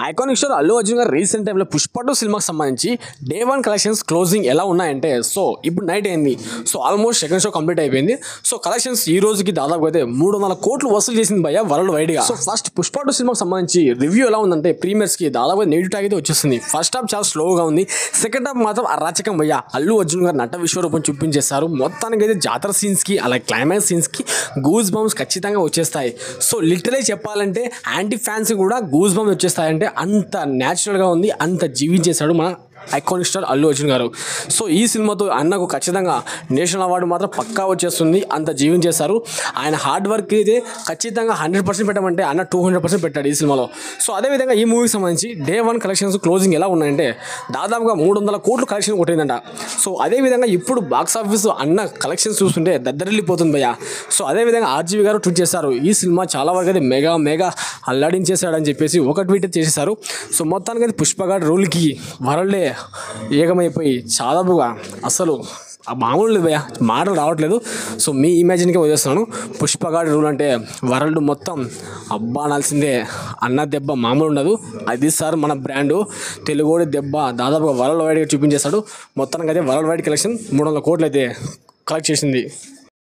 Iconic star Allu Arjun గారు recent టైంలో పుష్ప 2 సినిమాకి సంబంధించి డే 1 కలెక్షన్స్ క్లోజింగ్ ఎలా ఉన్నాయంటే సో ఇప్పుడు నైట్ అయింది. So almost second show complete అయిపోయింది. సో కలెక్షన్స్ ఈ రోజుకి దాదాపు అయితే 300 కోట్లు వసూలు చేసింది భయ్య వరల్డ్ వైడ్గా. సో ఫస్ట్ పుష్ప 2 సినిమాకి సంబంధించి రివ్యూ ఎలా ఉందంటే ప్రీమియర్స్కి దాదాపు నెగిటివ్ ట్యాగ్ అయితే వచ్చేస్తుంది. ఫస్ట్ హాఫ్ చాలా స్లోగా ఉంది, సెకండ్ హాఫ్ మాత్రం అరాచకం భయ్య. అల్లు అర్జున్ గారు నట విశ్వరూపం చూపించేస్తారు. మొత్తానికి అయితే జాతర సీన్స్కి అలాగే క్లైమాక్స్ సీన్స్కి గూస్ బంప్స్ ఖచ్చితంగా వచ్చేస్తాయి. సో లిటరలీ చెప్పాలంటే యాంటీ ఫ్యాన్స్ కూడా గూస్ బంప్స్ వచ్చేస్తాయంటే అంత న్యాచురల్గా ఉంది, అంత జీవించేశాడు మన ఐకానిక్ స్టార్ అల్లు అర్జున్ గారు. సో ఈ సినిమాతో అన్నకు ఖచ్చితంగా నేషనల్ అవార్డు మాత్రం పక్కా వచ్చేస్తుంది, అంత జీవించేశారు. ఆయన హార్డ్ వర్క్ అయితే ఖచ్చితంగా 100% పెట్టమంటే అన్న 200% పెట్టాడు ఈ సినిమాలో. సో అదేవిధంగా ఈ మూవీకి సంబంధించి డే 1 కలెక్షన్స్ క్లోజింగ్ ఎలా ఉన్నాయంటే దాదాపుగా 300 కోట్లు కలెక్షన్ కొట్టిందంట. సో అదేవిధంగా ఇప్పుడు బాక్స్ ఆఫీస్ అన్న కలెక్షన్స్ చూస్తుంటే దద్దరిల్లిపోతుంది భయ్య. సో అదేవిధంగా ఆర్జీవి గారు ట్వీట్ చేశారు, ఈ సినిమా చాలా వరకు అయితే మెగా అల్లాడించేశాడని చెప్పేసి ఒక ట్వీట్ చేసేసారు. సో మొత్తానికి అయితే పుష్పగాడ్ రూల్కి వరల్డే ఏకమైపోయి చాదాపుగా అసలు మామూలు లేదు భయ్య, మాటలు రావట్లేదు. సో మీ ఇమాజిన్కే వదిలేస్తున్నాను. పుష్పగాడి రూల్ అంటే వరల్డ్ మొత్తం అబ్బా అనాల్సిందే. అన్న దెబ్బ మామూలు ఉండదు. అది సార్ మన బ్రాండు తెలుగుడి దెబ్బ దాదాపుగా వరల్డ్ వైడ్గా చూపించేశాడు. మొత్తానికి అయితే వరల్డ్ వైడ్ కలెక్షన్ 300 కోట్లు అయితే కలెక్ట్ చేసింది.